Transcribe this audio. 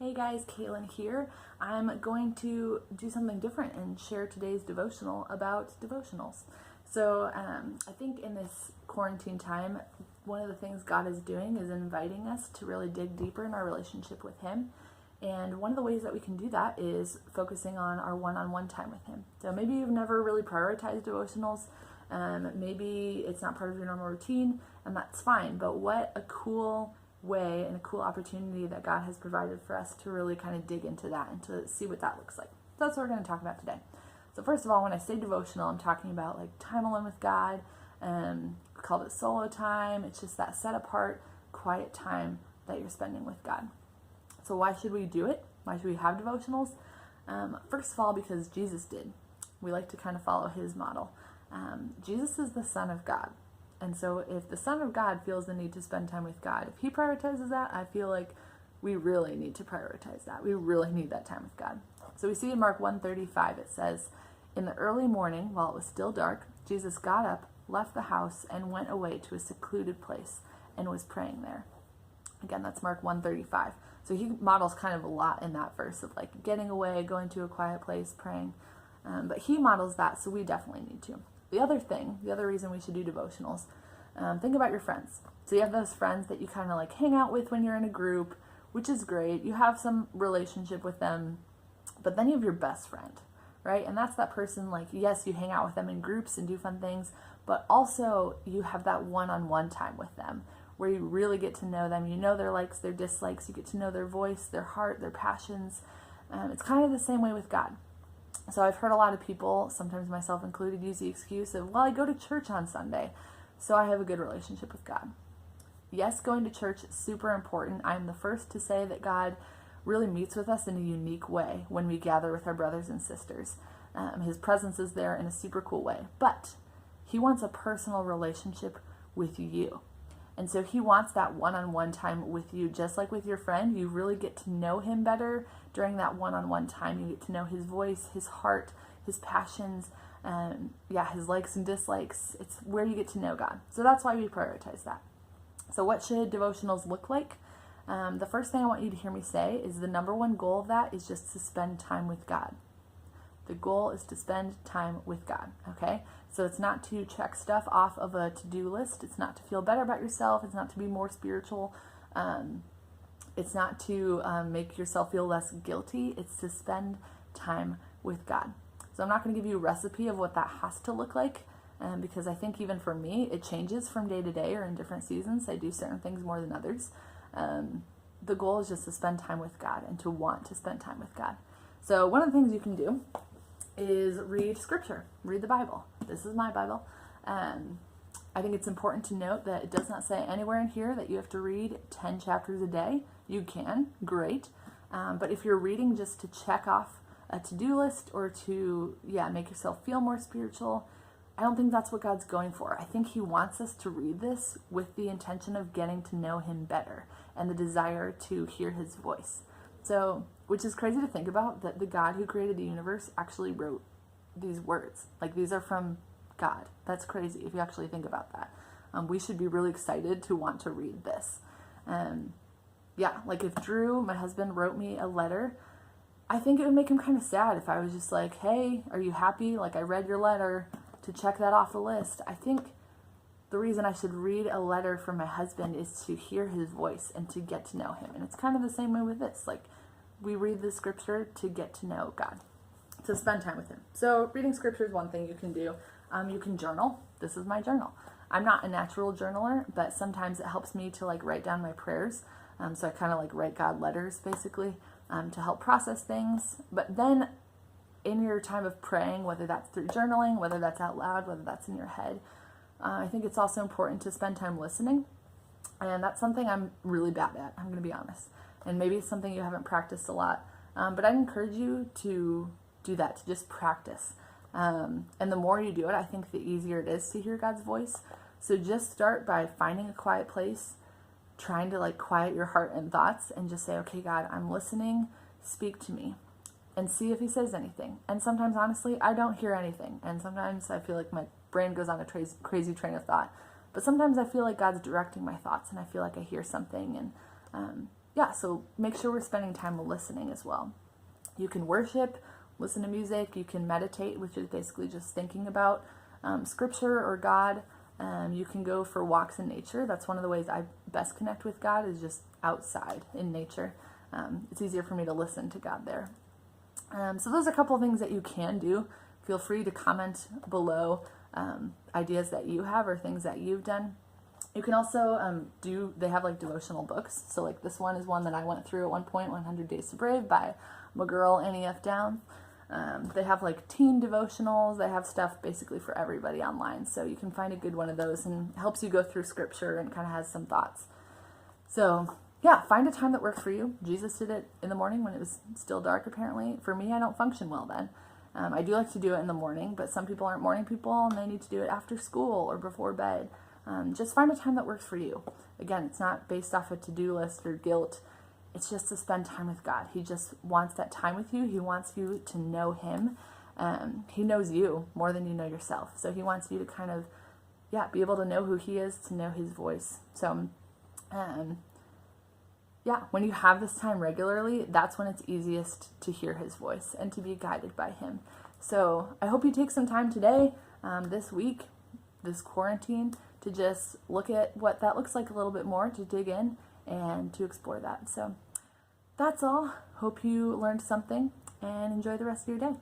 Hey guys, Kaylynn here. I'm going to do something different and share today's devotional about devotionals. I think in this quarantine time, one of the things God is doing is inviting us to really dig deeper in our relationship with Him. And one of the ways that we can do that is focusing on our one-on-one time with Him. So maybe you've never really prioritized devotionals. Maybe it's not part of your normal routine, and that's fine. But what a cool way and a cool opportunity that God has provided for us to really kind of dig into that and to see what that looks like. So that's what we're going to talk about today. So first of all, when I say devotional, I'm talking about like time alone with God. We call it solo time. It's just that set apart, quiet time that you're spending with God. So why should we do it? Why should we have devotionals? First of all, because Jesus did. We like to kind of follow His model. Jesus is the Son of God. And so if the Son of God feels the need to spend time with God, if He prioritizes that, I feel like we really need to prioritize that. We really need that time with God. So we see in Mark 1:35, it says, "In the early morning, while it was still dark, Jesus got up, left the house, and went away to a secluded place and was praying there." Again, that's Mark 1:35. So He models kind of a lot in that verse of like getting away, going to a quiet place, praying. But He models that, so we definitely need to. The other reason we should do devotionals, think about your friends. So you have those friends that you kind of like hang out with when you're in a group, which is great. You have some relationship with them, but then you have your best friend, right? And that's that person, like, yes, you hang out with them in groups and do fun things, but also you have that one-on-one time with them where you really get to know them. You know their likes, their dislikes. You get to know their voice, their heart, their passions. It's kind of the same way with God. So I've heard a lot of people, sometimes myself included, use the excuse of, well, I go to church on Sunday, so I have a good relationship with God. Yes, going to church is super important. I'm the first to say that God really meets with us in a unique way when we gather with our brothers and sisters. His presence is there in a super cool way. But He wants a personal relationship with you. And so He wants that one-on-one time with you, just like with your friend. You really get to know Him better during that one-on-one time. You get to know His voice, His heart, His passions, His likes and dislikes. It's where you get to know God. So that's why we prioritize that. So what should devotionals look like? The first thing I want you to hear me say is the number one goal of that is just to spend time with God. The goal is to spend time with God, okay? So it's not to check stuff off of a to-do list. It's not to feel better about yourself. It's not to be more spiritual. It's not to make yourself feel less guilty. It's to spend time with God. So I'm not going to give you a recipe of what that has to look like because I think even for me, it changes from day to day or in different seasons. I do certain things more than others. The goal is just to spend time with God and to want to spend time with God. So one of the things you can do is read scripture, read the Bible. This is my Bible. I think it's important to note that it does not say anywhere in here that you have to read 10 chapters a day. You can, great. But if you're reading just to check off a to-do list or to, make yourself feel more spiritual, I don't think that's what God's going for. I think He wants us to read this with the intention of getting to know Him better and the desire to hear His voice. So, which is crazy to think about, that the God who created the universe actually wrote these words. Like, these are from God. That's crazy if you actually think about that. We should be really excited to want to read this. Like if Drew, my husband, wrote me a letter, I think it would make him kind of sad if I was just like, hey, are you happy? Like, I read your letter, to check that off the list. I think the reason I should read a letter from my husband is to hear his voice and to get to know Him. And it's kind of the same way with this. Like, we read the scripture to get to know God, to spend time with Him. So reading scripture is one thing you can do. You can journal. This is my journal. I'm not a natural journaler, but sometimes it helps me to like write down my prayers. So I kind of like write God letters basically to help process things. But then in your time of praying, whether that's through journaling, whether that's out loud, whether that's in your head, I think it's also important to spend time listening. And that's something I'm really bad at, I'm going to be honest. And maybe it's something you haven't practiced a lot. But I'd encourage you to do that, to just practice. And the more you do it, I think the easier it is to hear God's voice. So just start by finding a quiet place, trying to like quiet your heart and thoughts and just say, okay, God, I'm listening, speak to me, and see if He says anything. And sometimes, honestly, I don't hear anything. And sometimes I feel like my brain goes on a crazy train of thought. But sometimes I feel like God's directing my thoughts and I feel like I hear something. And yeah, so make sure we're spending time listening as well. You can worship, listen to music, you can meditate, which is basically just thinking about scripture or God. You can go for walks in nature. That's one of the ways I best connect with God, is just outside in nature. It's easier for me to listen to God there. So those are a couple of things that you can do. Feel free to comment below ideas that you have or things that you've done. You can also they have like devotional books. So like this one is one that I went through at one point, 100 Days to Brave by my girl, Annie F. Downs. They have like teen devotionals. They have stuff basically for everybody online. So you can find a good one of those, and helps you go through scripture and kind of has some thoughts. So yeah, find a time that works for you. Jesus did it in the morning when it was still dark, apparently. For me, I don't function well then. I do like to do it in the morning, but some people aren't morning people and they need to do it after school or before bed. Just find a time that works for you. Again, it's not based off a to-do list or guilt. It's just to spend time with God. He just wants that time with you. He wants you to know Him. He knows you more than you know yourself. So He wants you to kind of, be able to know who He is, to know His voice. So, when you have this time regularly, that's when it's easiest to hear His voice and to be guided by Him. So I hope you take some time today, this week, this quarantine, to just look at what that looks like a little bit more, to dig in and to explore that. So that's all. Hope you learned something, and enjoy the rest of your day.